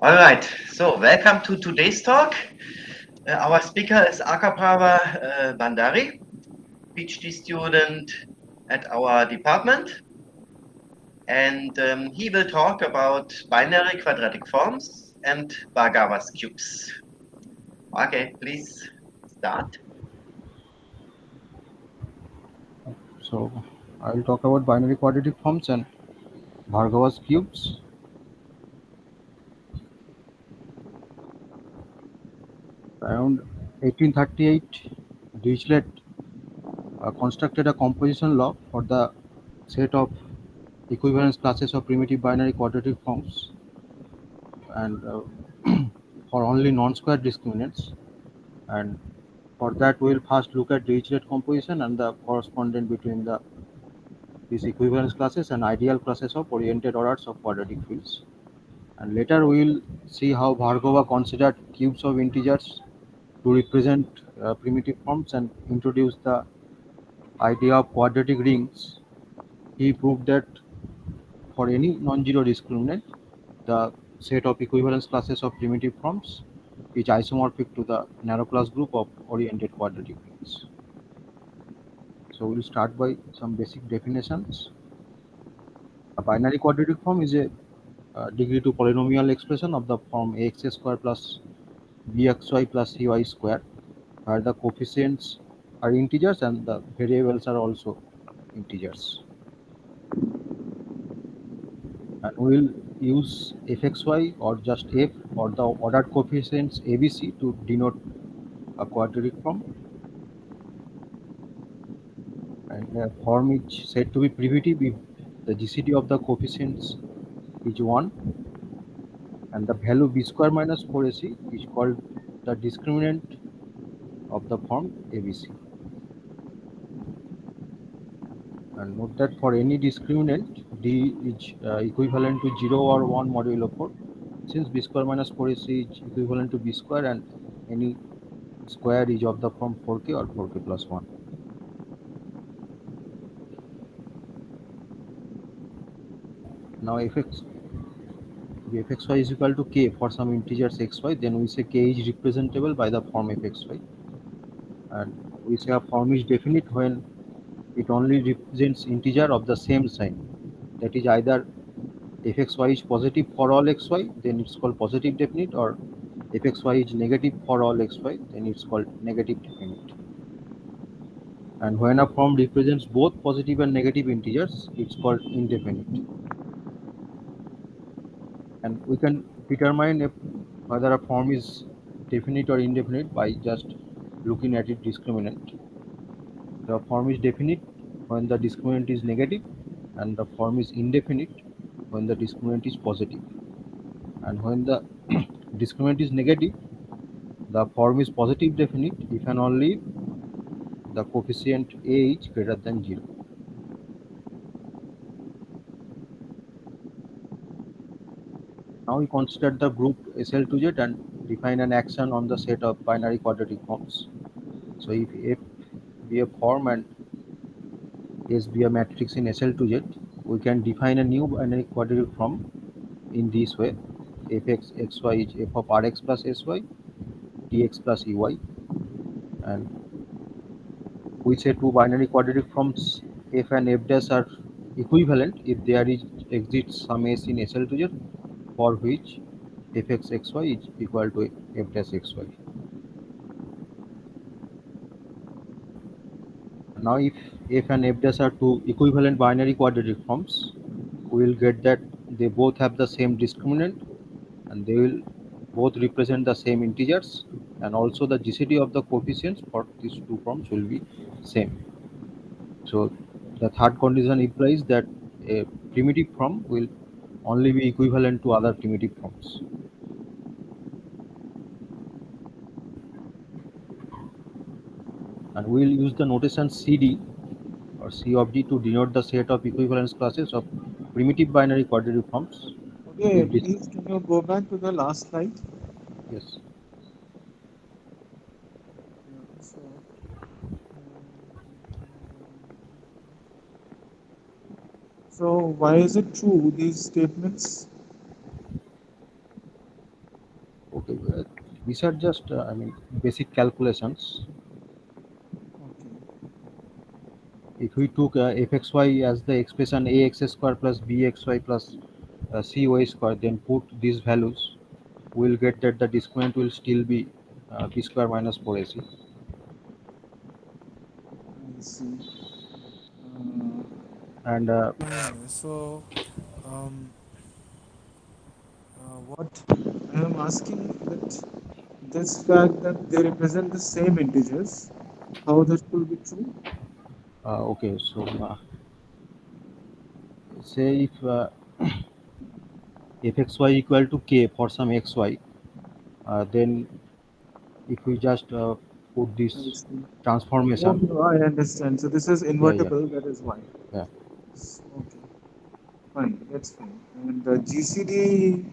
All right, so welcome to today's talk. Our speaker is Akaprava Bandari, PhD student at our department, and he will talk about binary quadratic forms and Bhargava's cubes. Okay, please start. So I'll talk about binary quadratic forms and Bhargava's cubes. Around 1838, Dirichlet constructed a composition law for the set of equivalence classes of primitive binary quadratic forms and for only non-square discriminants. And for that, we'll first look at Dirichlet composition and the correspondence between these equivalence classes and ideal classes of oriented orders of quadratic fields. And later we'll see how Bhargava considered cubes of integers to represent primitive forms and introduced the idea of quadratic rings. He proved that for any non-zero discriminant, the set of equivalence classes of primitive forms is isomorphic to the narrow class group of oriented quadratic rings. So we'll start by some basic definitions. A binary quadratic form is a degree 2 polynomial expression of the form ax square plus bxy plus cy square, where the coefficients are integers and the variables are also integers. And we'll use fxy or just f or the ordered coefficients abc to denote a quadratic form. And a form is said to be primitive if the GCD of the coefficients is 1 and the value b square minus 4ac is called the discriminant of the form ABC. And note that for any discriminant, d is equivalent to 0 or 1 modulo 4, since b square minus 4ac is equivalent to b square and any square is of the form 4k or 4k plus 1. Now if fxy is equal to k for some integers xy, then we say k is representable by the form fxy. And we say a form is definite when it only represents integer of the same sign. That is either fxy is positive for all xy, then it's called positive definite, or fxy is negative for all xy, then it's called negative definite. And when a form represents both positive and negative integers, it's called indefinite. And we can determine if whether a form is definite or indefinite by just looking at its discriminant. The form is definite when the discriminant is negative, and the form is indefinite when the discriminant is positive. And when the discriminant is negative, the form is positive definite if and only the coefficient a is greater than 0. Now we consider the group SL2Z and define an action on the set of binary quadratic forms. So if F be a form and S be a matrix in SL2Z, we can define a new binary quadratic form in this way. Fx xy is f of rx plus sy, tx plus ey, and we say two binary quadratic forms f and f dash are equivalent if there exists some s in SL2Z for which fx xy is equal to f dash xy. Now if f and f dash are two equivalent binary quadratic forms, we will get that they both have the same discriminant and they will both represent the same integers, and also the GCD of the coefficients for these two forms will be same. So the third condition implies that a primitive form will only be equivalent to other primitive forms. And we will use the notation CD or C of D to denote the set of equivalence classes of primitive binary quadratic forms. Okay, If this, please can you go back to the last slide? yes, Yeah, so why is it true these statements? Okay, these are just basic calculations. Okay. If we took fxy as the expression ax square plus bxy plus cy square, then put these values, we'll get that the discriminant will still be b square minus 4ac. I see. Uh, And fine. So, um, what I am asking that this fact that they represent the same integers, how that will be true? okay, so say if fxy equal to k for some xy, then if we just put I this see. transformation. Okay, I understand. So this is Yeah, yeah, invertible, that is why. yeah. Okay, fine, that's fine. And the GCD,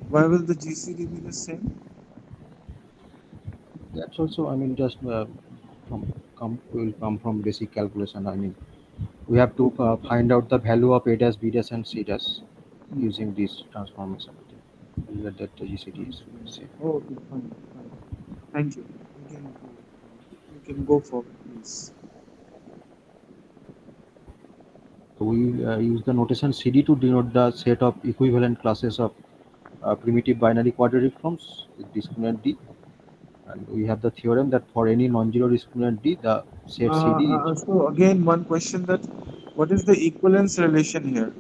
why will the GCD be the same? That's also, just from will come from basic calculation. We have to Okay, find out the value of a dash, b dash, and c dash okay. using this transformation. We get that the GCD I is see. same. Okay, fine, fine. Thank you. You can go forward, please. So we use the notation CD to denote the set of equivalent classes of primitive binary quadratic forms with discriminant D. And we have the theorem that for any non-zero discriminant D, the set CD is So again, one question that what is the equivalence relation here?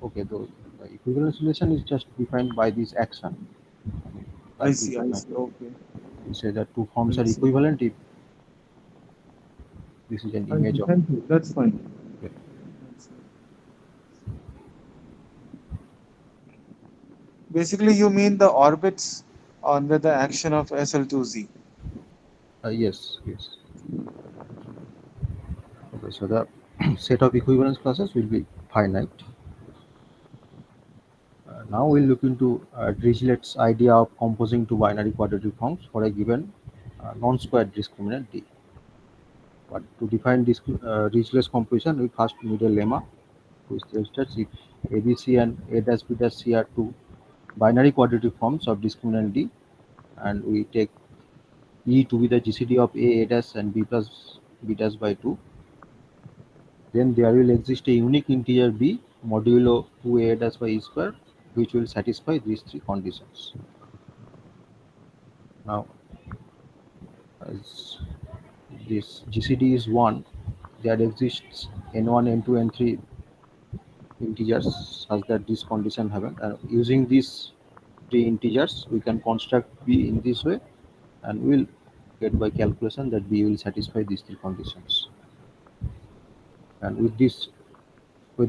okay. The equivalence relation is just defined by this action, like we I define. see. Okay, We say that two forms I are see. equivalent if this is an I image see. of. Thank you. That's fine. Okay. That's fine. Basically, you mean the orbits under the action of SL2Z. Yes, yes. Okay, so the set of equivalence classes will be finite. Now we'll look into Dirichlet's idea of composing two binary quadratic forms for a given non-squared discriminant D. But to define this Dirichlet's composition, we first need a lemma which states if ABC and A dash B dash C are two binary quadratic forms of discriminant D, and we take E to be the GCD of A dash and B plus B dash by 2, then there will exist a unique integer b modulo 2a dash by e square which will satisfy these three conditions. Now, as this GCD is 1, there exists n1, n2, n3 integers such that this condition happen. And using these three integers, we can construct b in this way, and we'll get by calculation that b will satisfy these three conditions. And with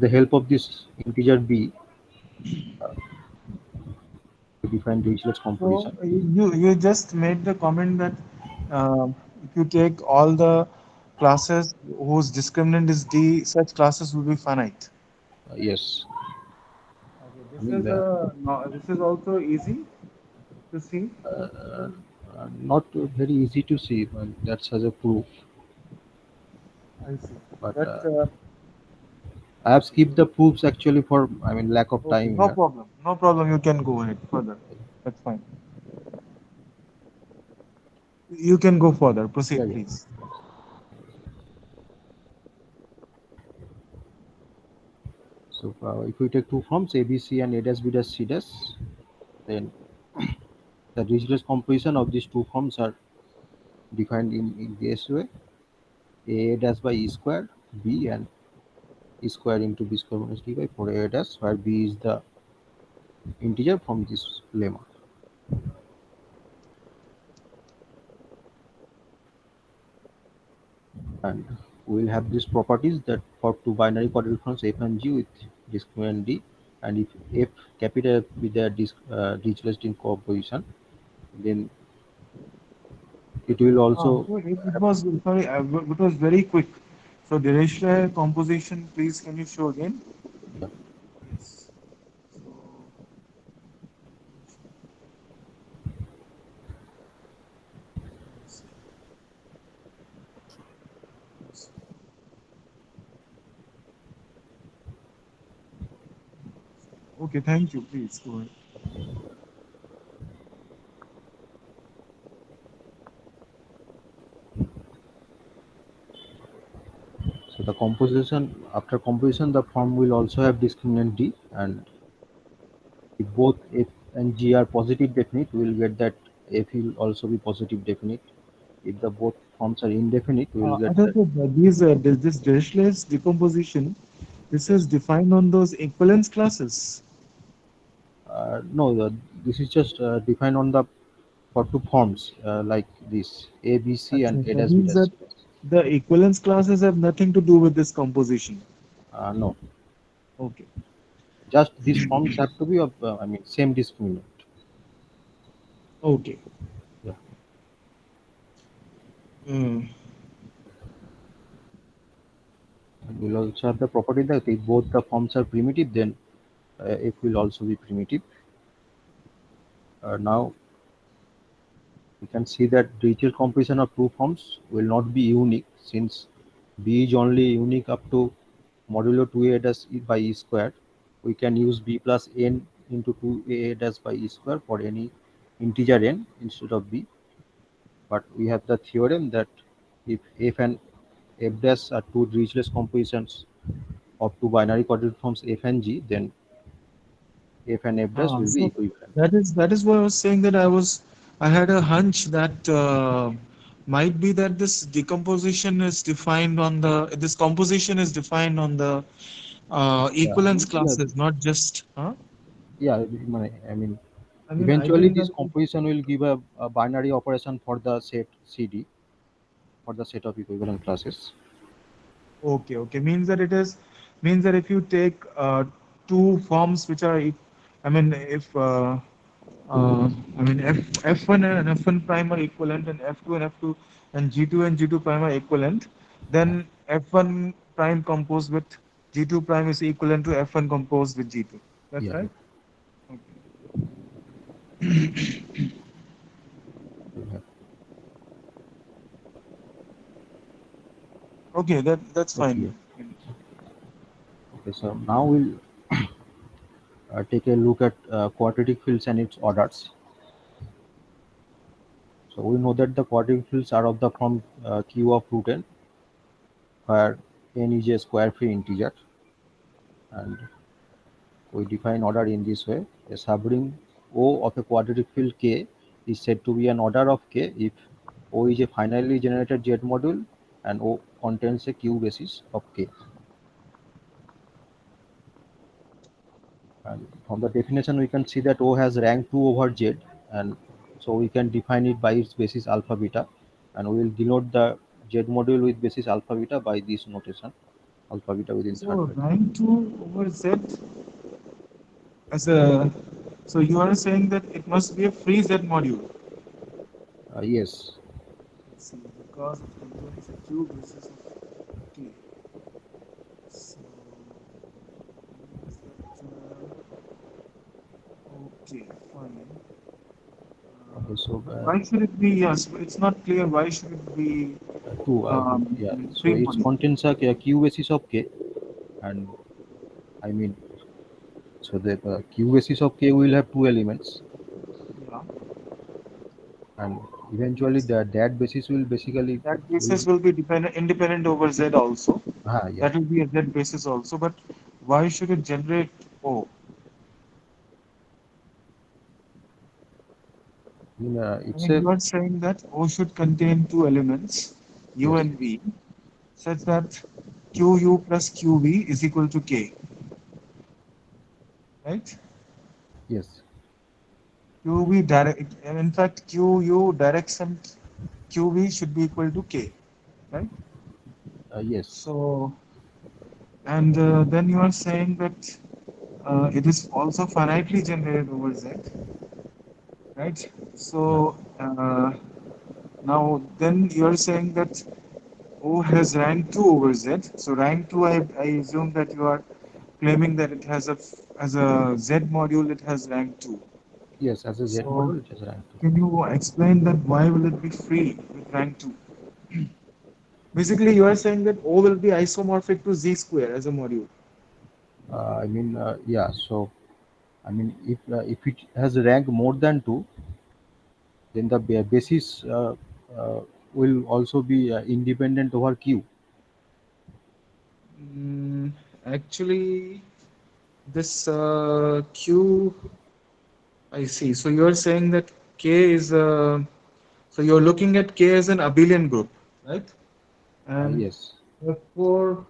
the help of this integer b, we define Dirichlet's So composition. you just made the comment that if you take all the classes whose discriminant is D, such classes will be finite. Yes, Okay, I this mean, is no, this is also easy to see. not very easy to see, but that's as a proof. I see. But But I have skipped the proofs actually for, lack of okay, time no here. problem. No problem. You can go ahead further. That's fine. You can go further. Yeah, Proceed, yeah. please. So if we take two forms, ABC and A dash B dash C dash, then the Dirichlet's composition of these two forms are defined in this way: A dash by E square, B, and E square into B square minus D by 4A dash, where B is the integer from this lemma. And we'll have these properties that for two binary quadratic forms f and g with discriminant d, and if f capital F with their Dirichlet in composition, then it will also So it was sorry, it was very quick. So Dirichlet composition, please can you show again? yeah. Yes. So okay, thank you. Please go ahead. So the composition after composition, the form will also have discriminant D, and if both F and G are positive definite, we will get that F will also be positive definite. If the both forms are indefinite, we will get that. Aditya, this Dirichlet's decomposition, this Yes. is defined on those equivalence classes. No, this is just defined on the for two forms like this A, B, C, and Achha, A that dash, B means dash, that C dash. the equivalence classes have nothing to do with this composition. No, Okay. just these forms have to be of same discriminant. Okay. Yeah. Mm. And we'll also have the property that if both the forms are primitive, then F will also be primitive. Now we can see that Dirichlet composition of two forms will not be unique since B is only unique up to modulo 2a dash e by e square. We can use B plus n into 2a dash by e square for any integer n instead of B. But we have the theorem that if f and f dash are two Dirichlet compositions of two binary coordinate forms f and g, then f and f dash will be So equivalent. that is why I was saying that I had a hunch that might be that this composition is defined on the Yeah, equivalence yeah, classes, not just huh? yeah. I mean, I mean, I eventually think this that composition will give a binary operation for the set CD for the set of equivalent classes. okay, means that if you take two forms which are I mean if I mean F1 and F1 prime are equivalent and F2 and F2 and G2 and G2 prime are equivalent, then F1 prime composed with G2 prime is equivalent to F1 composed with G2. That's Yeah, right? Okay. yeah. Okay, that's fine. Okay. Okay, so now we'll take a look at quadratic fields and its orders. So we know that the quadratic fields are of the form Q of root n, where n is a square free integer, and we define order in this way. A subring O of a quadratic field K is said to be an order of K if O is a finally generated Z module and O contains a Q basis of K. And from the definition, we can see that O has rank 2 over Z, and so we can define it by its basis alpha beta, and we will denote the Z module with basis alpha beta by this notation, alpha beta within third So bracket. rank 2 over Z as a so you are saying that it must be a free Z module. Yes, Let's see, because it contains a Q basis of K. So means that okay, fine. okay, so But why should it be? Yes, it's not clear. Why should it be two, yeah, so free it module? contains a Q basis of K, and I mean, so the Q basis of K will have two elements, Yeah. and eventually the that basis will basically That will basis will be independent over Z also. yeah. That will be a Z basis also. But why should it generate O? I It's mean, a you are saying that O should contain two elements, U yes, and V, such that QU plus QV is equal to K, right? yes, QV direct, and in fact, QU direction QV should be equal to K, right? yes, So, and then you are saying that it is also finitely generated over Z, right? yeah, So, now then you are saying that O has rank 2 over Z. So rank 2, I assume that you are claiming that it has as a Z module, it has rank 2. yes. As a Z So model, it has rank two. can you explain that why will it be free with rank 2? Basically, you are saying that O will be isomorphic to Z square as a module. Yeah. So if it has rank more than two, then the basis will also be independent over Q. Mm, actually, this Q, I see. So you're saying that K is so you're looking at K as an abelian group, right? And Yes. therefore,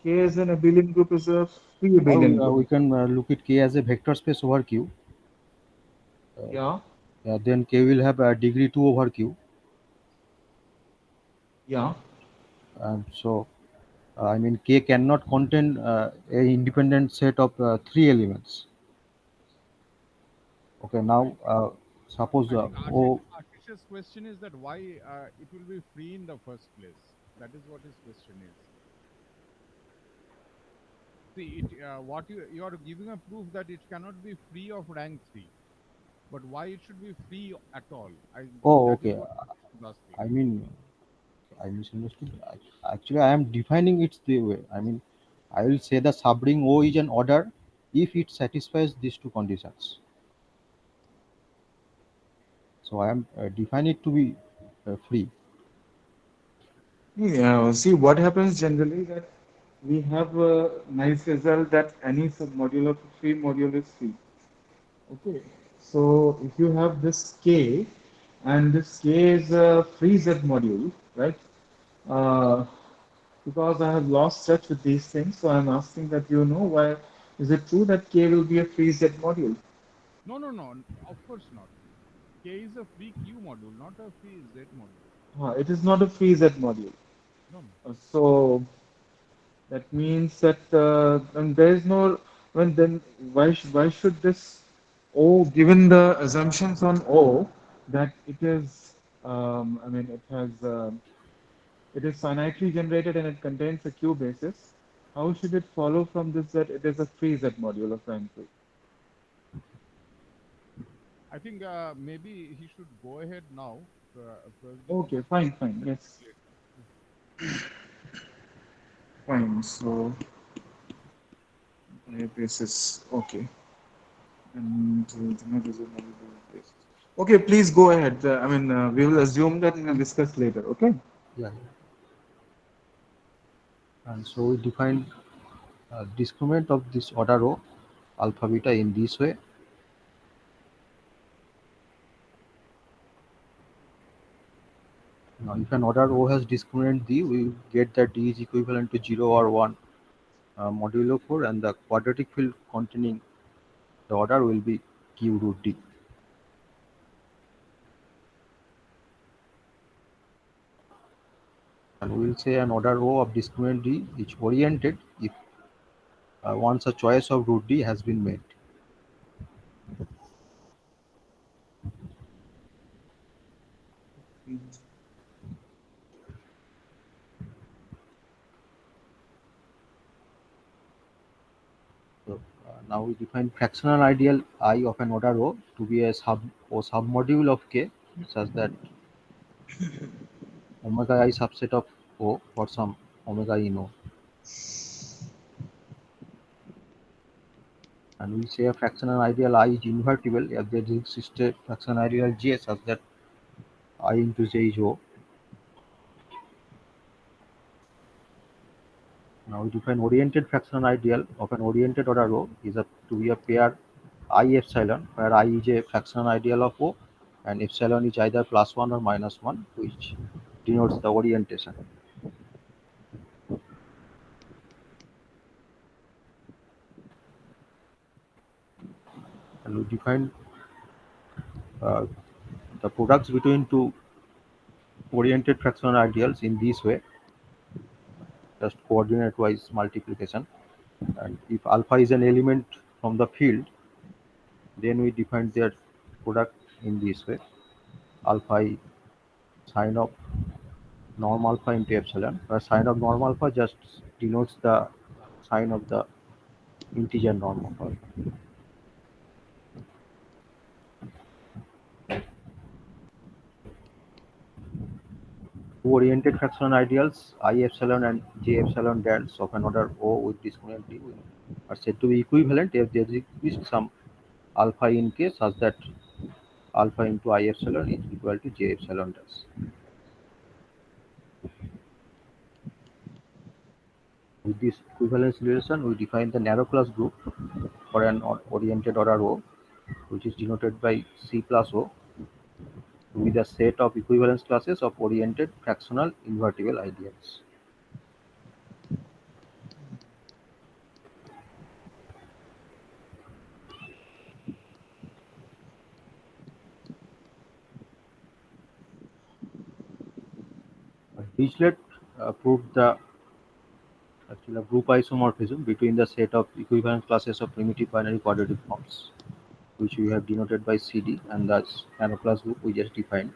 K as an abelian group is a free Or abelian group. we can look at K as a vector space over Q. Yeah, Then K will have a degree 2 over Q. yeah. And so, I mean, K cannot contain a independent set of three elements. Okay, now suppose I think O. Atish's question is that why it will be free in the first place. That is what his question is. See, what you are giving a proof that it cannot be free of rank three, but why it should be free at all? Oh, That is okay. what I was asking. I mean, I misunderstood. Actually, I am defining it the way. I mean, I will say the subring O is an order if it satisfies these two conditions. So I am define it to be free. Yeah, see what happens generally that we have a nice result that any submodule of a free module is free. Okay, so if you have this K and this K is a free Z module, right? Uh, because I have lost touch with these things, so I'm asking that you know why is it true that K will be a free Z module? No, no, no. Of course not. K is a free Q module, not a free Z module. It is not a free Z module. No, no. So that means that and there is no when then why should this O given the assumptions on O that it is I mean it is finitely generated and it contains a Q basis. How should it follow from this that it is a free Z module of rank 2? I think maybe he should go ahead now. Prajit Okay, fine, fine. Yes, later. fine. So a basis. Okay. And basis. Okay, please go ahead. I mean, we will assume that and we'll discuss later. Okay. Yeah. And so we define discriminant of this order O alpha beta in this way. Now, if an order O has discriminant D, we get that D is equivalent to 0 or 1 modulo 4, and the quadratic field containing the order will be Q root D. And we will say an order O of discriminant D is oriented if once a choice of root D has been made. So now we define fractional ideal I of an order O to be a submodule of K such that omega I subset of O for some omega in O. And we say a fractional ideal I is invertible if there exists a fractional ideal J such that I into J is O. Now we define oriented fractional ideal of an oriented order O is to be a pair I epsilon, where I is a fractional ideal of O and epsilon is either +1 or -1, which denotes the orientation. And we define uh, the products between two oriented fractional ideals in this way, just coordinate wise multiplication. And if alpha is an element from the field, then we define their product in this way: alpha I sine of norm alpha into epsilon, where sine of norm alpha just denotes the sign of the integer norm of alpha. Two oriented fractional ideals I epsilon and J epsilon dels of an order O with discriminant D are said to be equivalent if there exists some alpha in K such that alpha into I epsilon is equal to J epsilon dels. With this equivalence relation, we define the narrow class group for an oriented order O, which is denoted by C plus O, to be the set of equivalence classes of oriented fractional invertible ideals. Dirichlet proved the actually group isomorphism between the set of equivalence classes of primitive binary quadratic forms, which we have denoted by CD, and the narrow class group we just defined.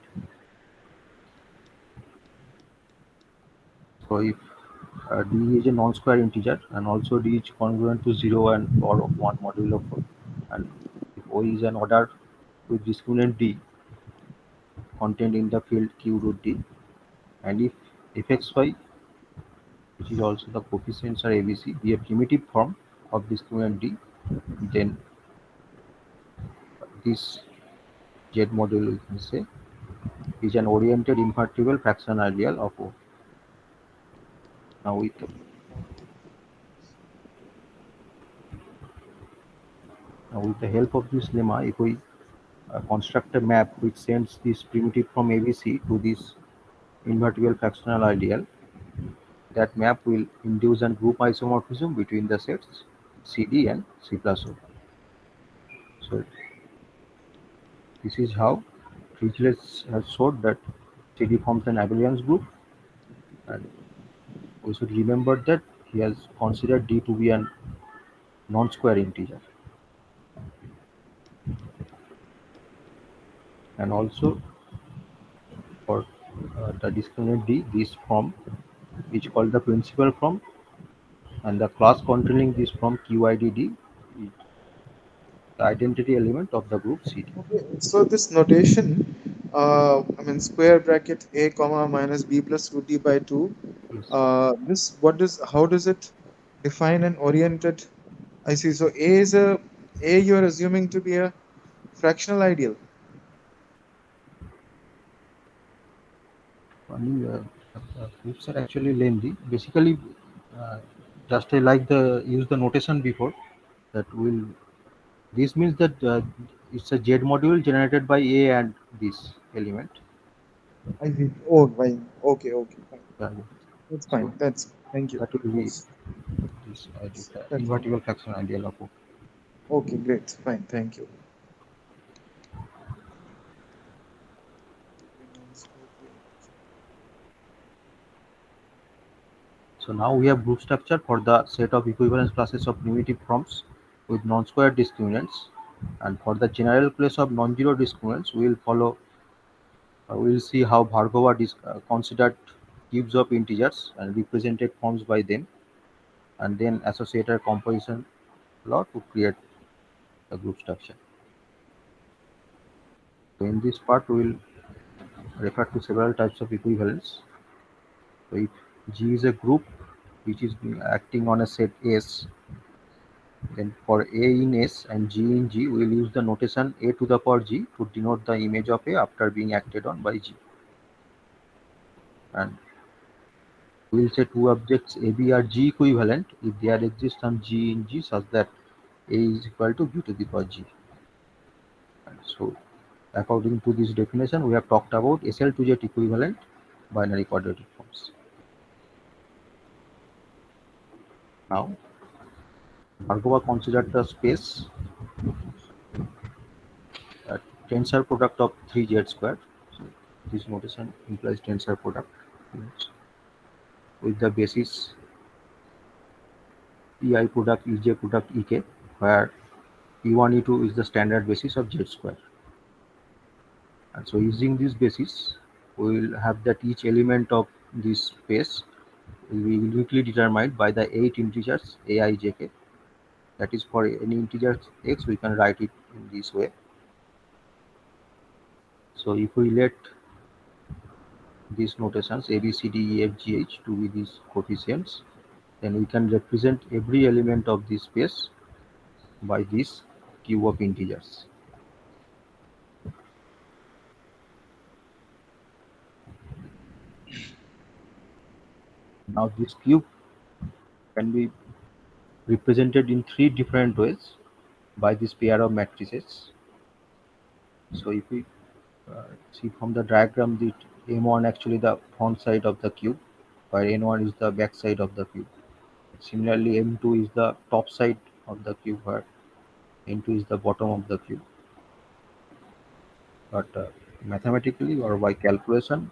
So if D is a non-square integer and also D is congruent to 0 and power of 1 modulo 4, and if O is an order with discriminant D contained in the field Q root D, and if fxy, which is also the coefficients are ABC, be a primitive form of discriminant D, then this Z module, we can say, is an oriented invertible fraction ideal of O. Now with the help of this lemma, if we construct a map which sends this primitive from ABC to this invertible fractional ideal, that map will induce a group isomorphism between the sets CD and C plus O. So this is how Dirichlet has showed that CD forms an abelian group, and we should remember that he has considered D to be a non-square integer. And also for the discriminant D, this form is called the principal form, and the class containing this form QIDD is the identity element of the group CD. Okay, so this notation, I mean square bracket a comma minus b plus root d by 2, Yes. this what does how does it define an oriented? I see. So a you're assuming to be a fractional ideal. Funny, proofs are actually lengthy. Basically, uh, just I like the use the notation before that will. This means that it's a Z module generated by A and this element. I see. Oh, fine. Okay, okay, fine. Uh, That's so fine. That's thank you. that will be That's this that's fine. invertible fraction ideal of O. Okay, great. Fine. Thank you. So now we have group structure for the set of equivalence classes of primitive forms with non-square discriminants, and for the general class of non-zero discriminants, we will follow. We will see how Bhargava considered cubes of integers and represented forms by them, and then associate a composition law to create the group structure. So in this part, we will refer to several types of equivalence. So if G is a group which is acting on a set S, then for A in S and G in G, we will use the notation A to the power G to denote the image of A after being acted on by G. And we will say two objects AB are G equivalent if there exists some G in G such that A is equal to B to the power G. And so according to this definition, we have talked about SL to Z equivalent binary quadratic forms. Now, Bhargava considered the space a tensor product of 3Z squared. So this notation implies tensor product with the basis EI product, EJ product, EK, where E1, E2 is the standard basis of Z square. And so using this basis, we will have that each element of this space will be uniquely determined by the 8 integers AI, JK. That is for any integer x, we can write it in this way. So if we let these notations A, B, C, D, E, F, G, H to be these coefficients, then we can represent every element of this space by this cube of integers. Now this cube can be represented in three different ways by this pair of matrices. So if we see from the diagram, the M1 actually the front side of the cube, while N1 is the back side of the cube. Similarly, M2 is the top side of the cube, where N2 is the bottom of the cube. But mathematically or by calculation,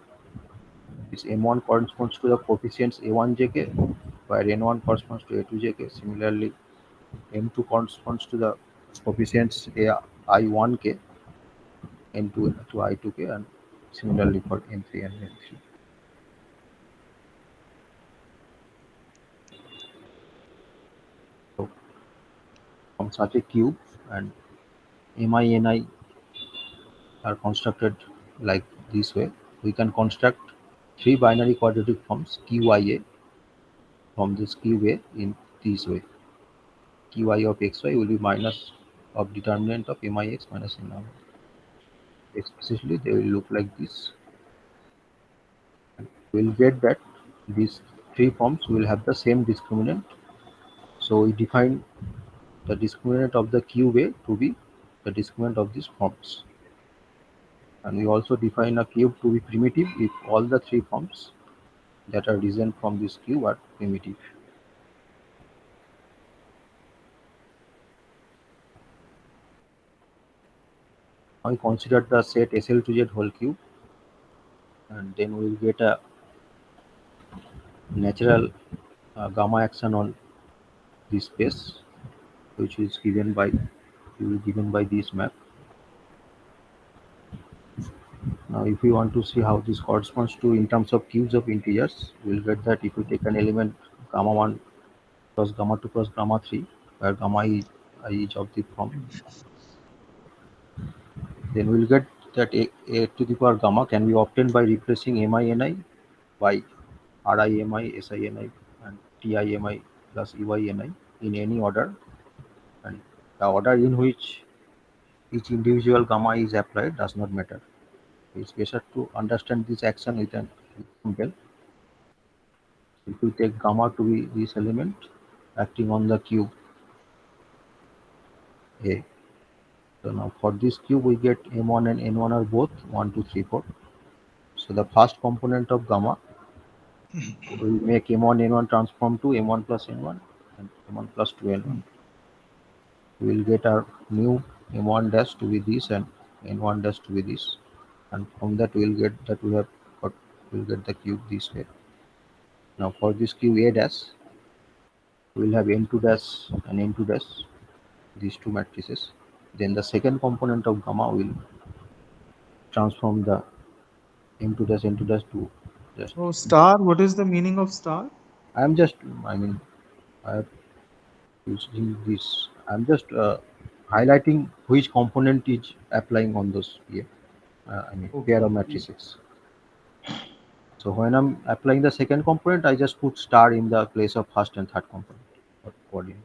this M1 corresponds to the coefficients A1jk, where N1 corresponds to A2jk. Similarly, M2 corresponds to the coefficients I1k, N2 to I2k, and similarly for M3 and M3. So from such a cube, and Mi and I are constructed like this way, we can construct three binary quadratic forms QIA from this cube A in this way. Qi of xy will be minus of determinant of mix minus mi. Explicitly, they will look like this. We'll get that these three forms will have the same discriminant. So we define the discriminant of the cube A to be the discriminant of these forms. And we also define a cube to be primitive if all the three forms that are risen from this cube are primitive. Now we consider the set SL to Z whole cube, and then we will get a natural gamma action on this space, which is given by this map. Now, if we want to see how this corresponds to in terms of cubes of integers, we'll get that if we take an element gamma 1 plus gamma 2 plus gamma 3, where gamma is each of the form, then we'll get that a to the power gamma can be obtained by replacing mi by ri si and ti plus ei in any order, and the order in which each individual gamma is applied does not matter. It's better to understand this action with an example. If we take gamma to be this element acting on the cube A, so now for this cube we get M1 and N1 are both 1, 2, 3, 4. So the first component of gamma will make M1 N1 transform to M1 plus N1 and M1 plus 2 N1. We will get our new M1 dash to be this and N1 dash to be this, and from that we will get that we have got we'll get the cube this way. Now for this cube A dash, we will have N2 dash and N2 dash, these two matrices. Then the second component of gamma will transform the M2 dash N2 dash to just. So star, what is the meaning of star? I'm just I mean I using this. I'm just highlighting which component is applying on those pair of matrices. So when I'm applying the second component, I just put star in the place of first and third component or coordinate.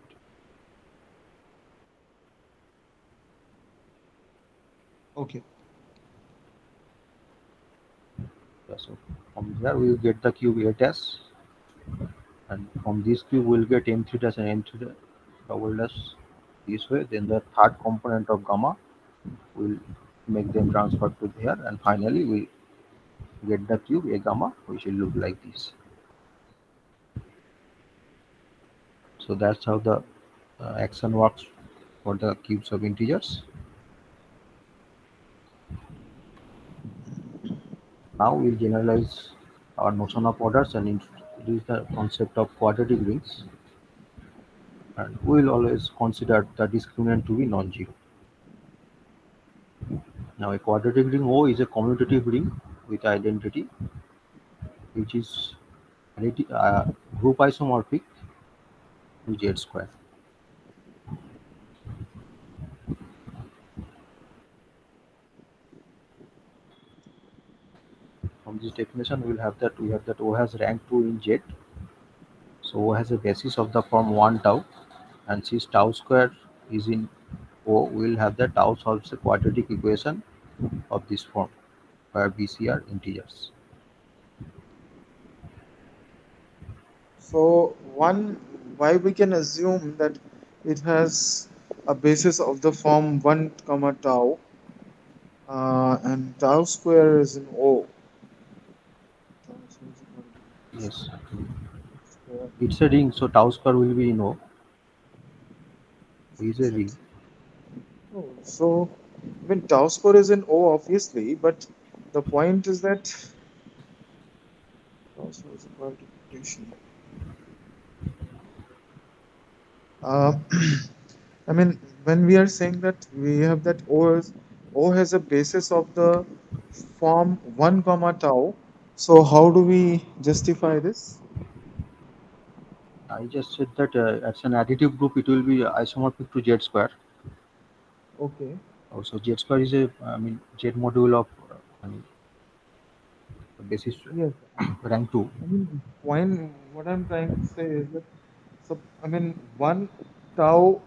Okay. Yeah, so from there we will get the cube A dash, and from this cube we'll get M3 dash and M3 dash double dash this way. Then the third component of gamma will make them transfer to here, and finally we get the cube A gamma, which will look like this. So that's how the action works for the cubes of integers. Now we'll generalize our notion of orders and introduce the concept of quadratic rings, and we'll always consider the discriminant to be non-zero. Now a quadratic ring O is a commutative ring with identity which is group isomorphic to Z square. From this definition we have that O has rank 2 in Z. So O has a basis of the form 1 tau, and since tau square is in O, we will have that tau solves the quadratic equation of this form, where BC are integers. So one why we can assume that it has a basis of the form 1 comma tau, and tau square is in O. Tau square is equal Yes, to square. it's a ring, so tau square will be in O. Is a ring. Exactly. Oh, so I mean tau square is in O obviously, but the point is that tau square is equal to equation. Uh, I mean, when we are saying that we have that O has a basis of the form 1 comma tau, so how do we justify this? I just said that as an additive group, it will be isomorphic to Z square. Okay. Also, Z square is a, I mean, Z module of, I mean, basis Yes. rank 2. I mean, what I'm trying to say is that, so, I mean, 1 tau,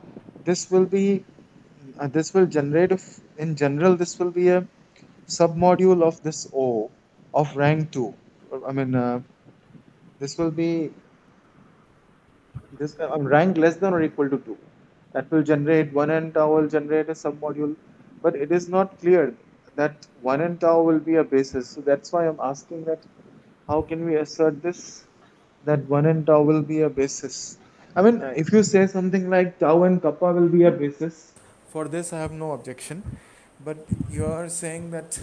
this will be, this will generate, in general, this will be a submodule of this O of rank 2. I mean, this will be this rank less than or equal to 2. That will generate 1 and tau will generate a submodule, but it is not clear that 1 and tau will be a basis. So that's why I'm asking that how can we assert this that 1 and tau will be a basis? I mean, if you say something like tau and kappa will be a basis, for this I have no objection. But you are saying that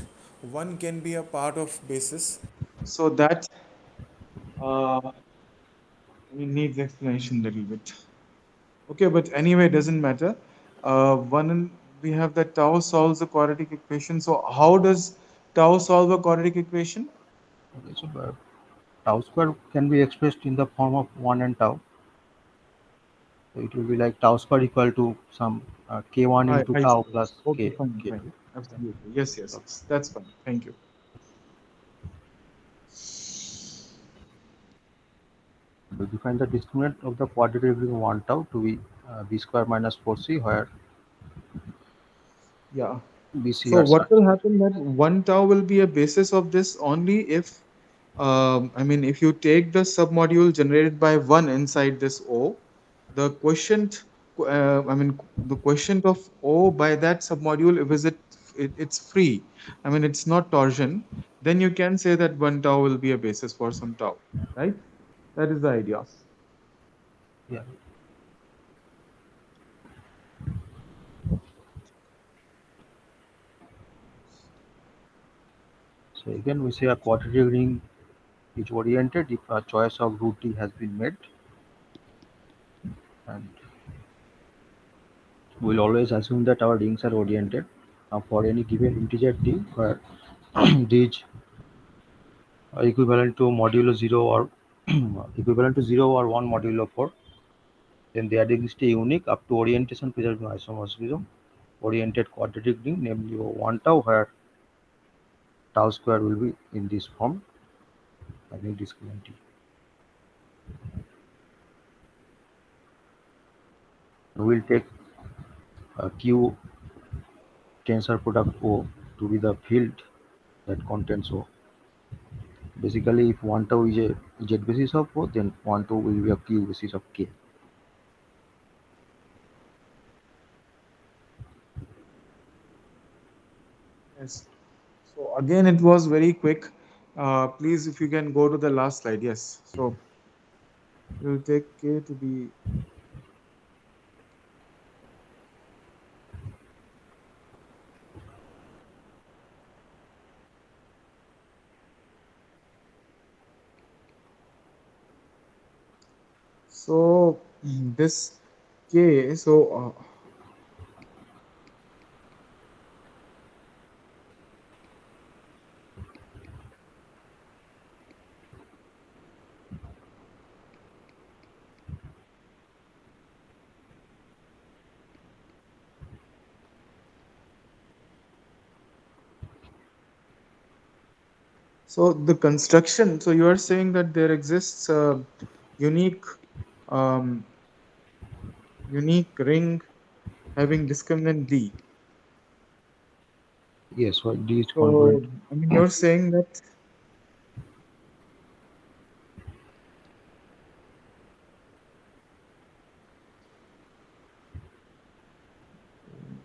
one can be a part of basis. So that I mean needs explanation a little bit. Okay, but anyway, it doesn't matter. We have that tau solves a quadratic equation. So how does tau solve a quadratic equation? Okay, so tau square can be expressed in the form of 1 and tau. So it will be like tau square equal to some k1 into I tau see. plus Okay, k fine, fine. k2. Absolutely. Yes, yes, yes. That's fine. Thank you. We define the discriminant of the quadratic ring 1 tau to be b square minus 4c, where Yeah. bc So are what such. will happen that 1 tau will be a basis of this only if, I mean, if you take the submodule generated by 1 inside this O, the quotient, I mean, the quotient of O by that submodule, if it's free, I mean, it's not torsion, then you can say that 1 tau will be a basis for some tau, right? That is the idea. Yeah. So again, we say a quadratic ring is oriented if a choice of root d has been made, and we'll always assume that our rings are oriented for any given integer d, where d is equivalent to modulo 0 or equivalent to 0 or 1 modulo 4, then there exists a unique up to orientation preserving isomorphism oriented quadratic ring, namely 1 tau, where tau square will be in this form having discriminant. We'll take Q tensor product O to be the field that contains O. Basically, if 1 tau is a Z basis of O, then 1 tau will be a Q basis of K. Yes. So again, it was very quick. Please, if you can go to the last slide. Yes. So we'll take K to be. So this K, so the construction. So you are saying that there exists a unique, um, unique ring having discriminant D. Yes, so D is So congruent. I mean, you're saying that.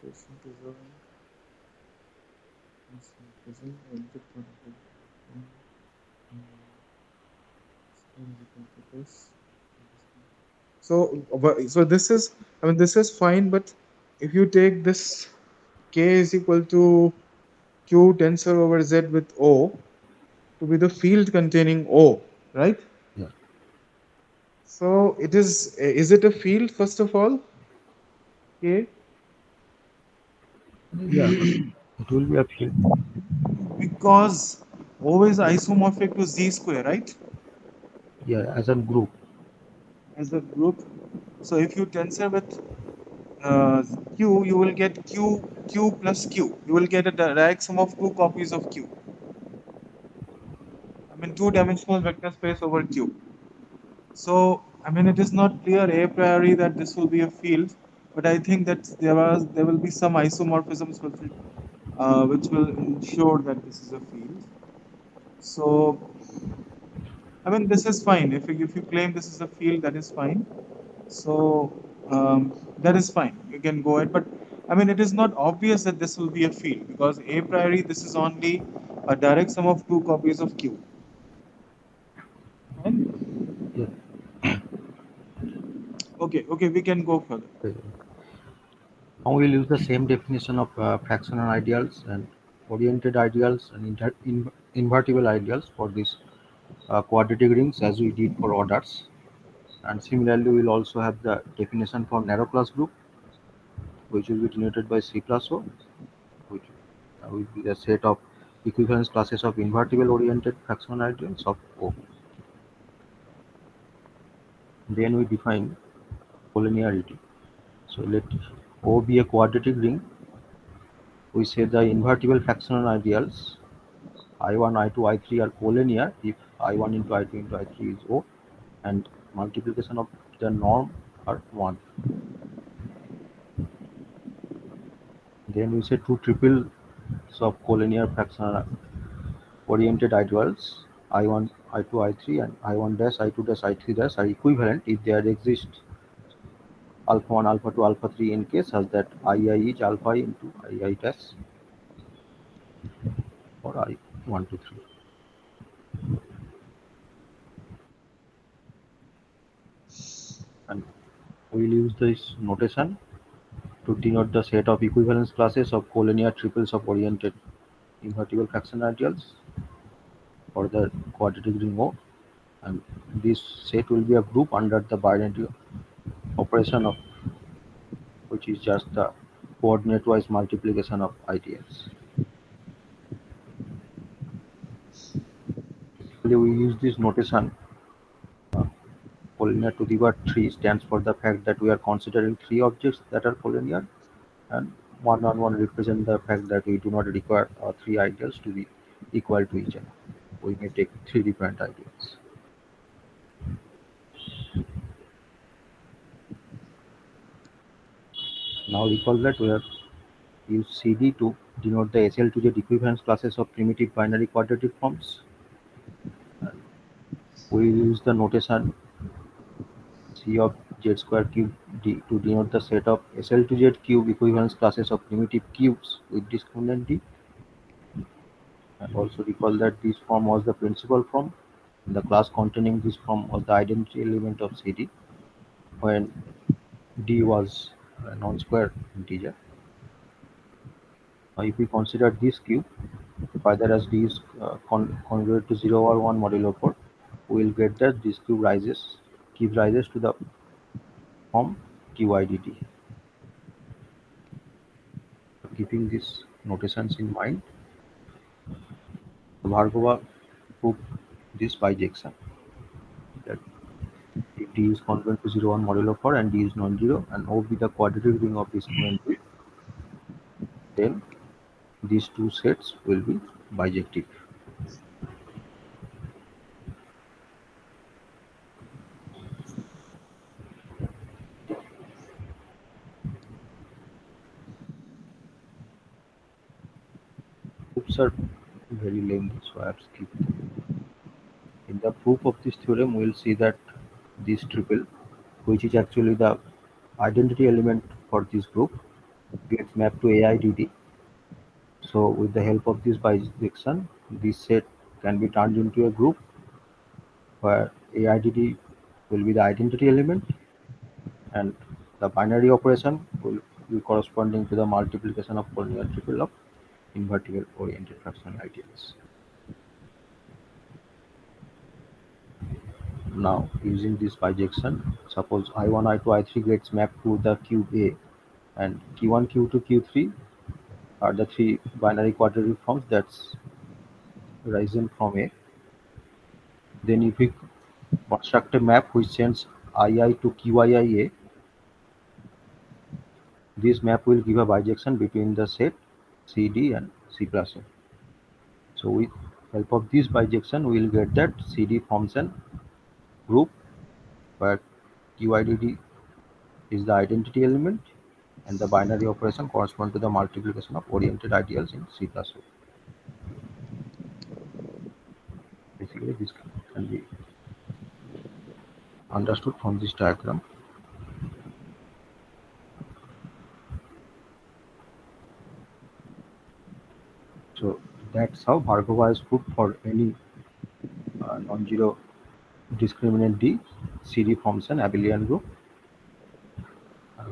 quotient is a is present object particle. Is equal to this. So, so this is, I mean, this is fine, but if you take this K is equal to Q tensor over Z with O to be the field containing O, right? Yeah. So is it a field first of all? K? Yeah. It will be a field. Because O is isomorphic to Z square, right? Yeah, as a group. As a group. So if you tensor with Q, you will get Q plus Q. You will get a direct sum of two copies of Q. I mean, two-dimensional vector space over Q. So, I mean, it is not clear a priori that this will be a field, but I think that there will be some isomorphisms which will ensure that this is a field. So, I mean, this is fine. If you claim this is a field, that is fine. So, that is fine. You can go ahead, but I mean, it is not obvious that this will be a field because a priori this is only a direct sum of two copies of Q. Fine? Yeah. Okay, we can go further. Okay. Now we'll use the same definition of fractional ideals and oriented ideals and invertible ideals for these quadratic rings as we did for orders. And similarly, we'll also have the definition for narrow class group, which will be denoted by C plus O, which will be the set of equivalence classes of invertible oriented fractional ideals of O. Then we define collinearity. So let O be a quadratic ring. We say the invertible fractional ideals I1, I2, I3 are collinear if I1 into I2 into I3 is O and multiplication of the norm are 1. Then we say two triples of collinear fractional oriented ideals I1, I2, I3 and I1 dash, I2 dash, I3 dash are equivalent if there exists alpha 1, alpha 2, alpha 3 in case such that II is alpha into II dash or I1 to 3. And we will use this notation to denote the set of equivalence classes of collinear triples of oriented invertible fractional ideals for the quadratic ring O, and this set will be a group under the binary operation of which is just the coordinate wise multiplication of ideals. Typically we use this notation. Collinear to the power 3 stands for the fact that we are considering three objects that are collinear, and 1 on 1 represent the fact that we do not require three ideals to be equal to each other. We may take three different ideals. Now recall that we have used CD to denote the SL2Z equivalence classes of primitive binary quadratic forms. We use the notation C of Z square cube D to denote the set of SL2Z cube equivalence classes of primitive cubes with discriminant D. And also recall that this form was the principal form. The class containing this form was the identity element of CD when D was a non-square integer. Now if we consider this cube, either as D is conjugate to 0 or 1 modulo 4, we will get that this cube rises to the form QIDD. Keeping these notations in mind, Bhargava proved this bijection that if D is congruent to 0 1 modulo 4 and D is non-zero and O be the quadratic ring of discriminant group, then these two sets will be bijective. Proofs are very lengthy, so I have skipped them. In the proof of this theorem, we will see that this triple, which is actually the identity element for this group, gets mapped to AIDD. So with the help of this bijection, this set can be turned into a group where AIDD will be the identity element and the binary operation will be corresponding to the multiplication of polynomial triple of invertible oriented fractional ideals. Now, using this bijection, suppose I1, I2, I3 gets mapped to the cube A, and Q1, Q2, Q3 are the three binary quadratic forms that's risen from A. Then if we construct a map which sends II to QIIA, this map will give a bijection between the set CD and C plus A. So with help of this bijection, we will get that CD forms an group where QIDD is the identity element and the binary operation correspond to the multiplication of oriented ideals in C plus A. Basically, this can be understood from this diagram. So that's how Bhargava is proved for any non-zero discriminant D. CD forms an abelian group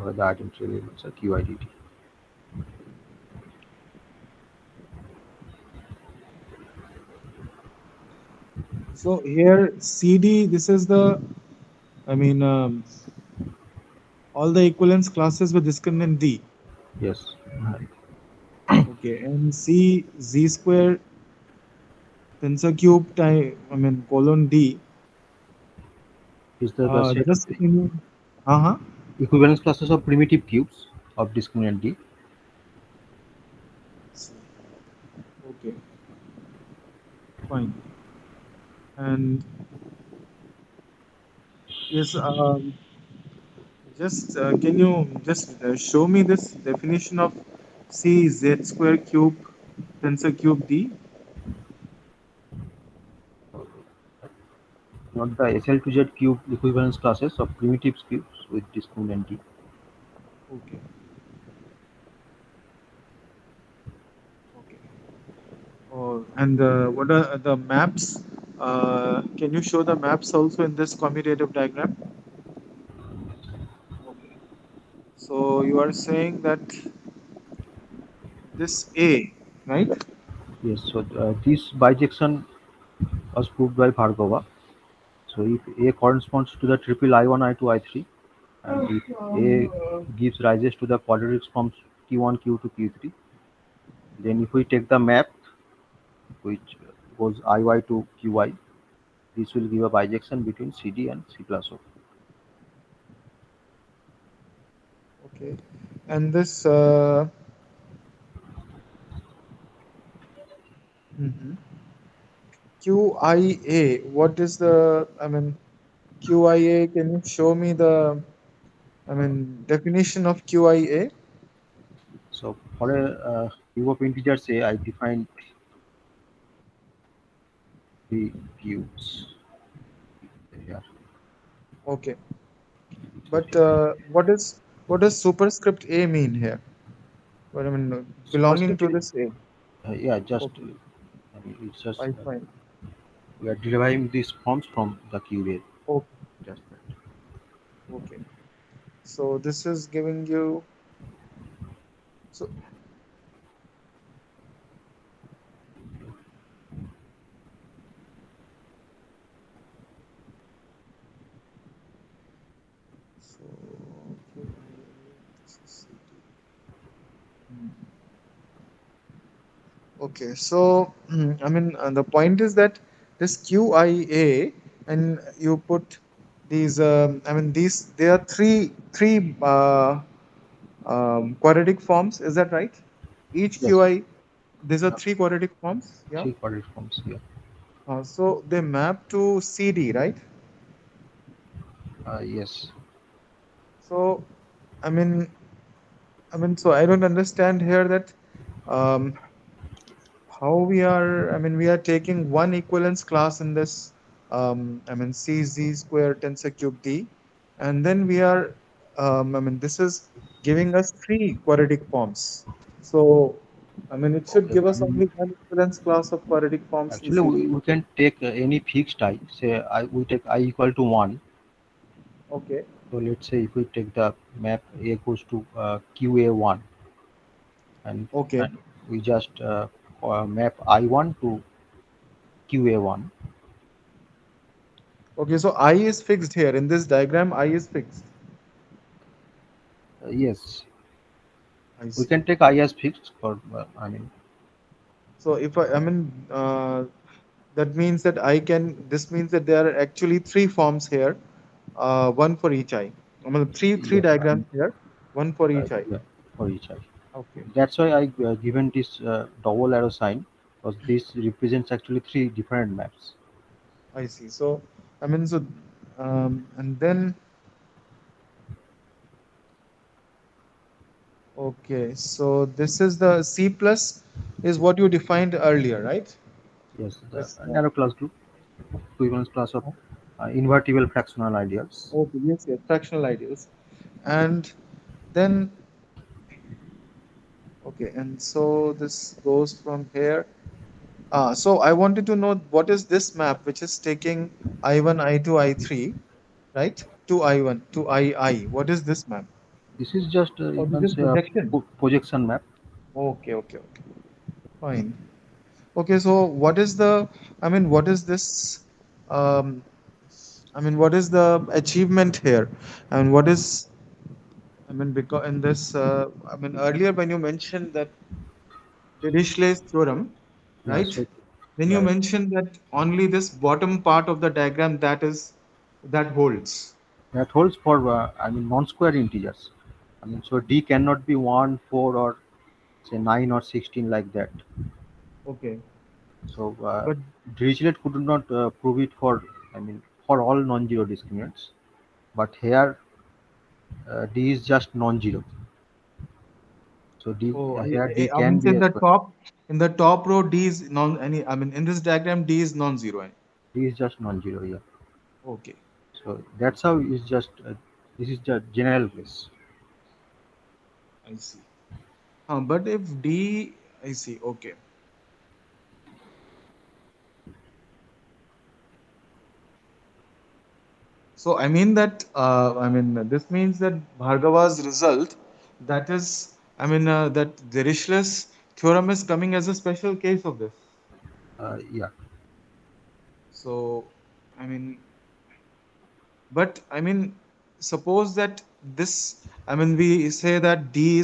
where the identity elements are QIDD. So here CD, this is the, I mean, all the equivalence classes with discriminant D. Yes. Right. Okay, and C Z square tensor cube time, I mean colon D. Is the set of Just can you, uh-huh. equivalence classes of primitive cubes of discriminant D. Okay, fine. And yes, just can you just show me this definition of C Z square cube tensor cube D? Not the SL2Z cube equivalence classes of primitive cubes with discriminant D. Okay, okay. And what are the maps? Can you show the maps also in this commutative diagram? Okay. So you are saying that this A, right? Yes, so this bijection was proved by Bhargava. So if A corresponds to the triple I1, I2, I3, and if A gives rises to the quadratic forms Q1, Q2, Q3, then if we take the map which goes IY to QI, this will give a bijection between CD and C plus O. Okay. And this mhm. QIA, what is the, I mean, QIA, can you show me the, I mean, definition of QIA? So for a cube of integers A, I defined the cubes here. Okay. But what does superscript A mean here? What I mean, belonging Superscript, to this A. yeah, just Okay, I mean, it's just fine, fine. we are deriving these forms from the cube A. Okay, Just that. okay. So this is giving you, so so QIA, this is CD. Hmm. Okay, so I mean, the point is that this QIA, and you put these, I mean, these, there are three quadratic forms. Is that right? Each Yes, QI, these are three quadratic forms. Yeah. three quadratic forms here. So they map to CD, right? Yes. So I mean, so I don't understand here that um, how we are, I mean, we are taking one equivalence class in this, I mean, CZ square tensor cube D, and then we are I mean, this is giving us three quadratic forms. So, I mean, it should Okay, give I us mean, only one equivalence class of quadratic forms actually, easily. we can take any fixed I. Say we take I equal to 1. Okay. So let's say if we take the map A goes to QA1, and Okay. and we just map I1 to QA1. Okay. So I is fixed here in this diagram. I is fixed. Yes, I we see. can take I as fixed for, I mean, So if I mean, that means that I can. This means that there are actually three forms here. One for each eye. I mean, three yeah, I diagrams mean, here. One for each eye. yeah, for each I. Okay. That's why I given this double arrow sign, because this represents actually three different maps. I see. So I mean, so and then okay. So this is the C plus is what you defined earlier, right? Yes, the This. narrow class group, equivalence class of invertible fractional ideals. Okay. Yes. Yes. Fractional ideals. And then okay. And so this goes from here. So I wanted to know what is this map which is taking I1, I2, I3, right? To I1, to II. What is this map? This is just Oh, you this can is say a projection. projection map. Okay, okay, okay. Fine. Okay, so what is the, I mean, what is this, um, I mean, what is the achievement here? And what is, I mean, because in this, I mean, earlier when you mentioned that Dirichlet's theorem, Yeah, right? so Then you yeah, mentioned that only this bottom part of the diagram that holds. that holds for I mean non-square integers. I mean, so d cannot be 1, 4, or say 9 or 16 like that. Okay. So But Dirichlet could not prove it for, I mean, for all non-zero discriminates, but here d is just non-zero. So d oh, here d I can mean, be a square. in the top row, D is non any. I mean, in this diagram, D is non-zero. D is just non-zero. Yeah. Okay, So that's how it's just this is the general case. I see. But if D, I see. Okay. So I mean that. I mean, this means that Bhargava's result, that is, I mean, that Dirichlet's theorem is coming as a special case of this. Yeah. So, I mean, but I mean, suppose that this, I mean, we say that D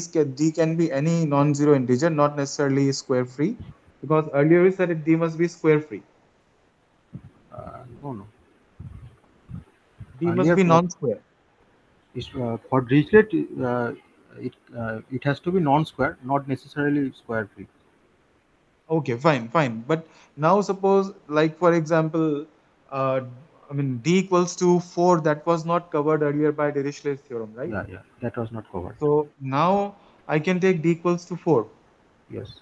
can be any non-zero integer, not necessarily square free, because earlier we said it D must be square free. No, no. D must Earlier, be non-square. for Dirichlet, it has to be non-square, not necessarily square free. Okay, fine, fine. But now suppose, like for example, uh, I mean, D equals to 4, that was not covered earlier by Dirichlet's theorem, right? Yeah, yeah. That was not covered. So now I can take D equals to 4. Yes.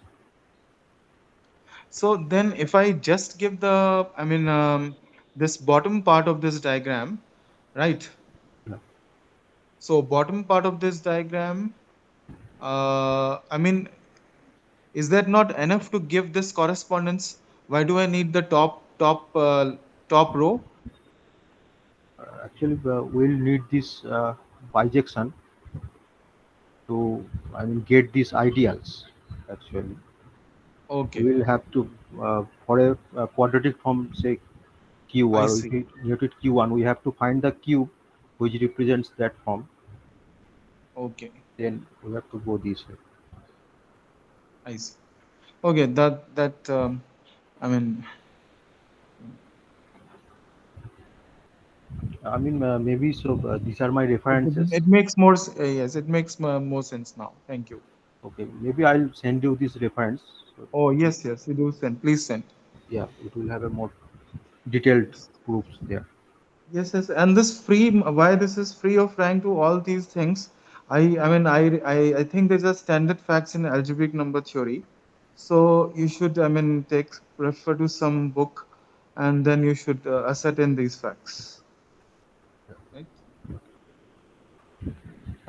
So then if I just give the, I mean, this bottom part of this diagram, right? Yeah. So bottom part of this diagram, I mean, is that not enough to give this correspondence? Why do I need the top row? Actually, we'll need this bijection to, I mean, get these ideals. Actually, Okay, we'll have to for a quadratic from say Q, I or if see. we noted Q1, we have to find the cube which represents that form. Okay, Then we have to go this way. I see. Okay, I mean, I mean, maybe so. These are my okay, then references. it makes more. Yes, it makes more sense now. Thank you. Okay, maybe I'll send you this reference. So Oh it will, yes, yes, you do send. Please send. yeah, it will have a more detailed proofs there. Yes, yes, and this free, why this is free of rank to all these things? I mean, I think there's a standard facts in algebraic number theory. So you should, I mean, refer to some book, and then you should ascertain these facts. Right?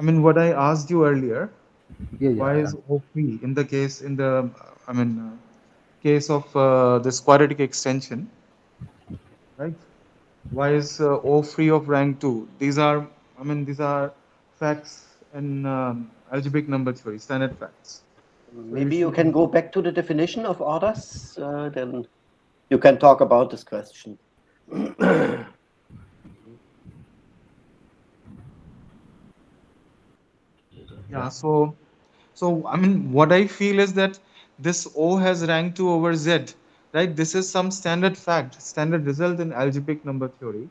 I mean, what I asked you earlier, Yeah, why yeah, is O free in the case in the I mean case of this quadratic extension, right? Why is O free of rank 2? These are, I mean, these are facts in algebraic number theory, standard facts. So Maybe if you you can can, go back to the definition of orders, then you can talk about this question. yeah. So I mean, what I feel is that this O has rank 2 over Z, right? This is some standard fact, standard result in algebraic number theory.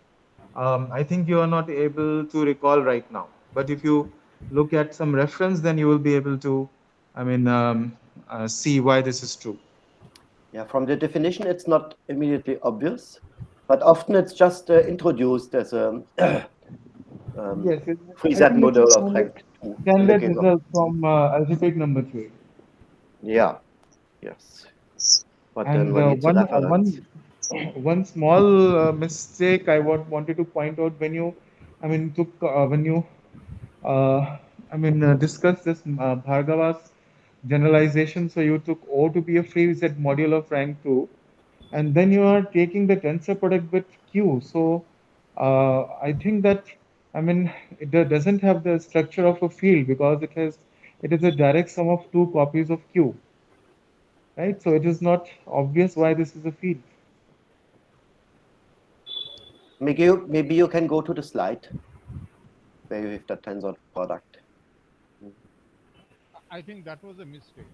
I think you are not able to recall right now, but if you look at some reference, then you will be able to, I mean, see why this is true. Yeah, from the definition, it's not immediately obvious, but often it's just introduced as a Yes, free I Z think it's a model of rank 2 in the standard case of, result from algebraic number theory. yeah, yes. But then And one needs a reference. one small mistake I wanted to point out when you, I mean, took when you, discussed this Bhargava's generalization. So you took O to be a free Z module of rank 2, and then you are taking the tensor product with Q. So I think that, I mean, doesn't have the structure of a field because it is a direct sum of two copies of Q, right? So it is not obvious why this is a field. Maybe you can go to the slide where you have the tensor product. I think that was a mistake.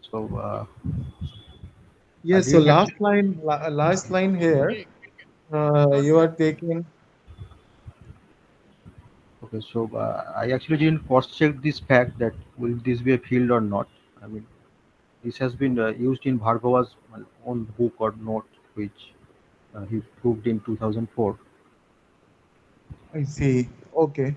so I Yes, so didn't last actually. line, last line here, K, not you are taking. Okay, so I actually didn't cross-check this fact that will this be a field or not. I mean, this has been used in Bhargava's own book or note, which he proved in 2004. I see. Okay.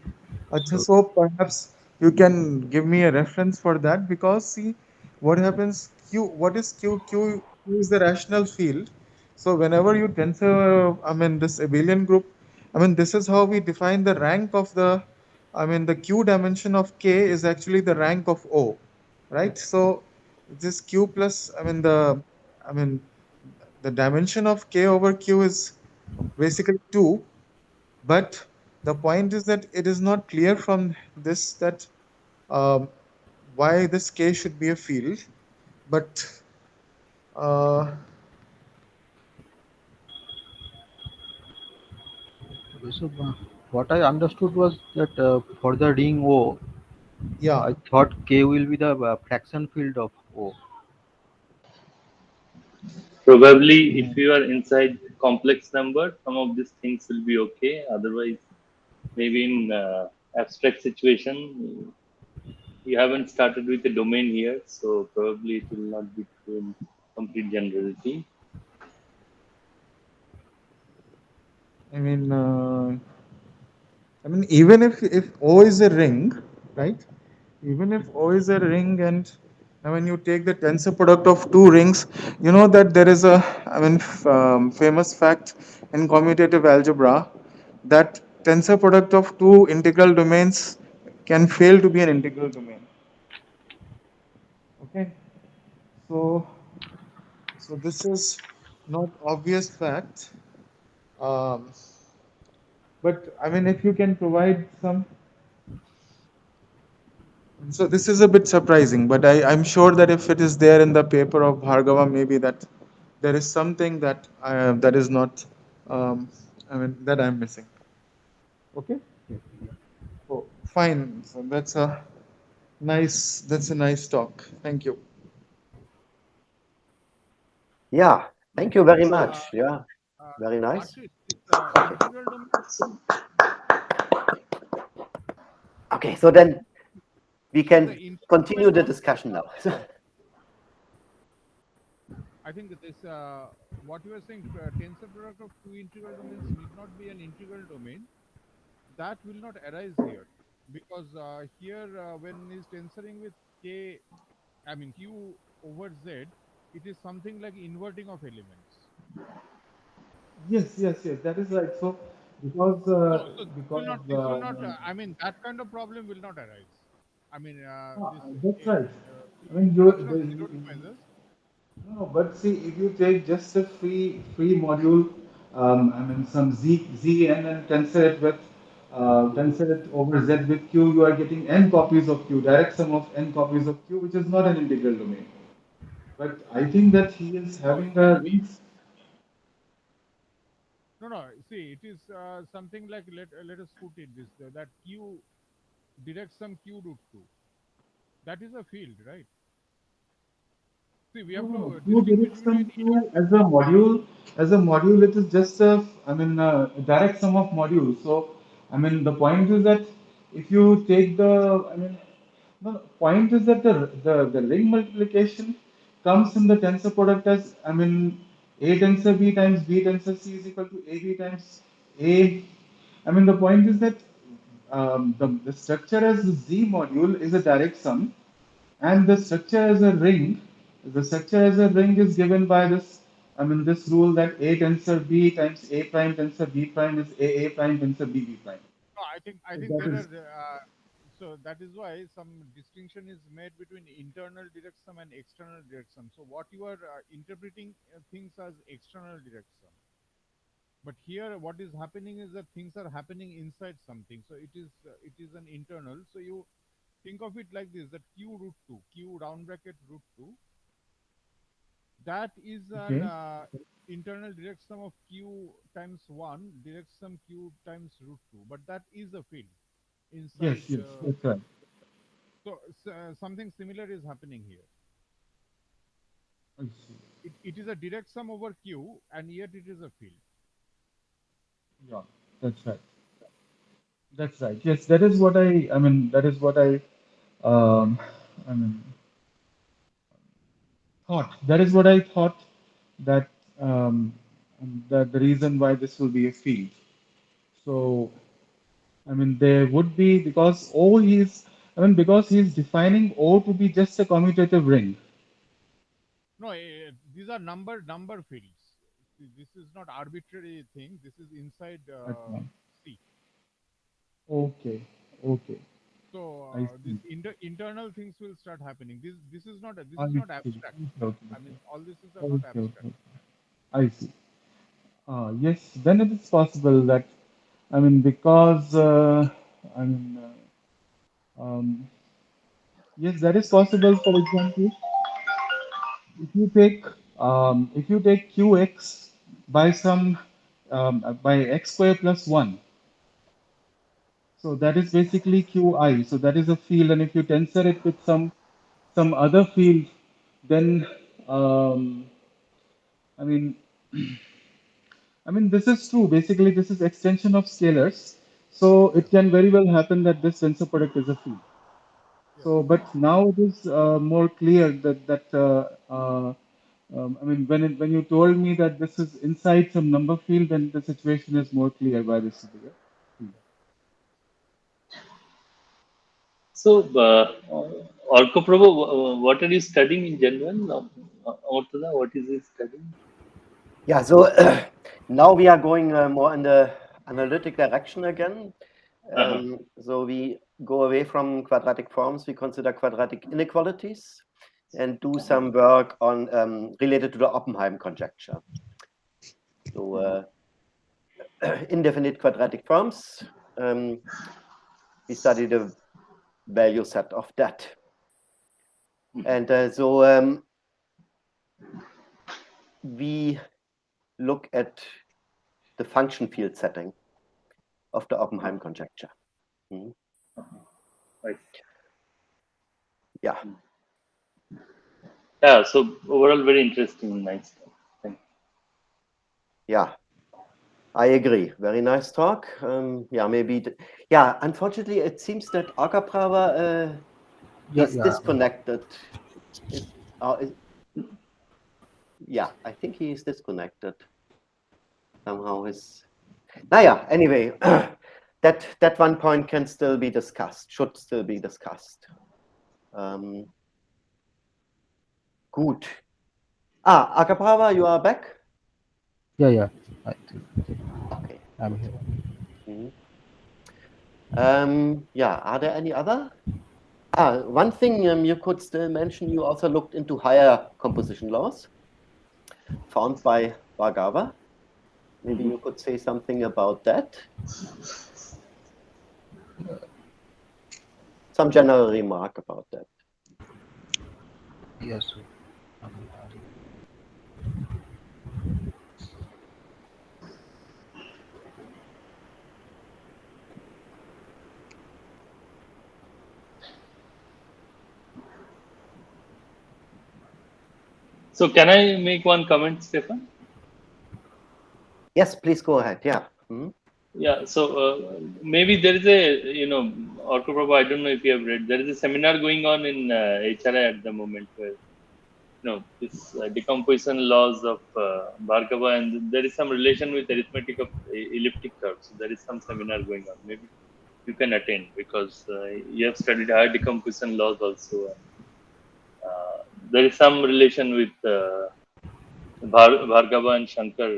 So, So perhaps you can give me a reference for that because see what happens Q, what is Q? Q is the rational field. So whenever you tensor, I mean this abelian group, I mean this is how we define the rank of the, I mean the Q dimension of K is actually the rank of O, right? So this Q plus, I mean the dimension of K over Q is basically 2, but the point is that it is not clear from this that um, why this K should be a field, but uh, okay, so what I understood was that for the ring O, yeah, I thought K will be the fraction field of O. Probably, if you are inside complex number, some of these things will be okay. Otherwise, maybe in abstract situation, you haven't started with the domain here, so probably it will not be true in complete generality. I mean, even if O is a ring, right? Even if O is a ring, and when you take the tensor product of two rings, you know that there is a, famous fact in commutative algebra that tensor product of two integral domains can fail to be an integral domain. Okay, so this is not obvious fact, um, but I mean, if you can provide some. So this is a bit surprising, but I'm sure that if it is there in the paper of Bhargava, maybe that there is something that that is not, that I'm missing. Okay. Oh, fine. So that's a nice talk. Thank you. Yeah, thank you very uh, much. Yeah, very nice. Ashish, this Okay, integral domain. okay, so then we So the can integral continue domain the not. discussion now. I think this what you were saying, tensor product of two integral domains need not be an integral domain. That will not arise here because here when is tensoring with k, I mean q over z, it is something like inverting of elements. Yes, that is right. So because So this will not. I mean, that kind of problem will not arise. I mean, that's right. I mean, introduction of zeroth measures. no, but see, if you take just a free module, I mean some z n and tensor it over z with q, you are getting n copies of q, direct sum of n copies of q, which is not an integral domain. But I think that he is No, having a rings. no. See, it is something like let us put it this that q direct sum q root 2. That is a field, right? See, we have No, to Q distinguish direct sum between Q as a module, it is just a, I mean, direct sum of modules. So, I mean, the point is that if you take the, I mean, no, point is that the ring multiplication comes in the tensor product as, I mean, A tensor B times B tensor C is equal to AB times A. I mean, the point is that the structure as the Z module is a direct sum, and the structure as a ring is given by this, I mean, this rule that A tensor B times A prime tensor B prime is A prime tensor B B prime. no, I So think that there is, are so that is why some distinction is made between internal direct sum and external direct sum. So what you are interpreting things as external direct sum, but here what is happening is that things are happening inside something. So it is an internal. So you think of it like this: that q root 2, q round bracket root 2, that is an okay. internal direct sum of q times 1 direct sum q times root 2, but that is a field inside. Yes, that's right. Something similar is happening here. I see. It is a direct sum over q, and yet it is a field. Yeah, that's right. That's right. Yes, that is what I mean, that is what um, I mean, thought. That is what I thought that, um, that the reason why this will be a field. So, I mean, there would be because I mean, because he's defining O to be just a commutative ring. No, these are number fields. This is not arbitrary thing. This is inside Okay, C. okay, okay. So I this see. internal things will start happening. This is not I see. abstract. Okay, I mean, all these things are okay, not okay, abstract. okay. I see. Yes, then it is possible that, I mean, because, I mean, yes, that is possible. For example, if you take, if you take qx by some, by x square plus 1, so that is basically qi. So that is a field, and if you tensor it with some other field, then, um, I mean, I mean, this is true. Basically, this is extension of scalars. So Yes, it can very well happen that this tensor product is a field. yes. So, but now it is more clear I mean, when you told me that this is inside some number field, then the situation is more clear why this is there. So, Orkoprabhu, what are you studying in general? Amurtada, what is he studying? Yeah, so now we are going more in the analytic direction again. So we go away from quadratic forms, we consider quadratic inequalities and do some work on related to the Oppenheim conjecture. So indefinite quadratic forms, we study the value set of that. And so we look at the function field setting of the Oppenheim conjecture. Right. Yeah. Yeah, so overall, very interesting, nice. Thank you. Yeah, I agree. Very nice talk. Yeah, maybe. Yeah, unfortunately, it seems that Akaprava is disconnected. Yeah, I think he is disconnected somehow. Anyway, that one point can still be discussed. Should still be discussed. Gut. Akaprava, you are back? Yeah, yeah. I think Okay. I'm here. Mhm. Yeah, are there any other? One thing you could still mention, you also looked into higher composition laws found by Bhargava. Maybe you could say something about that. Some general remark about that. Yes. Sir. So can I make one comment, Stefan? Yes, please go ahead. Yeah. Mhm. Yeah, so maybe there is a, Orko Prabhu, I don't know if you have read, there is a seminar going on in HRI at the moment where, this decomposition laws of Bhargava, and there is some relation with arithmetic of elliptic curves. So there is some seminar going on. Maybe you can attend because you have studied higher decomposition laws also. And, there is some relation with Bhargava and Shankar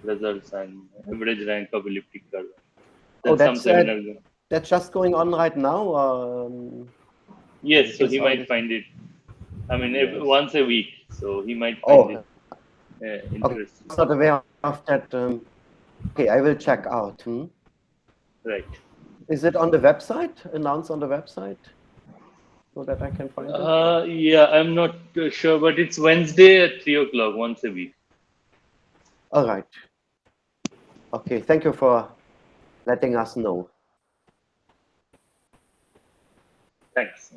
results and average rank of elliptic curve. Oh, There's some seminar. that's just going on right now. Yes, so Is he might already. find it. I mean, Yes. once a week, so he might find it Oh, okay. interesting. I was not aware of that. Okay, I will check out. Right. Is it on the website? Announced on the website so that I can find it? Or? Yeah, I'm not sure, but it's Wednesday at 3 o'clock, once a week. All right. Okay, thank you for letting us know. Thanks.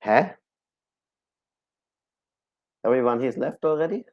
Huh? Everyone has left already?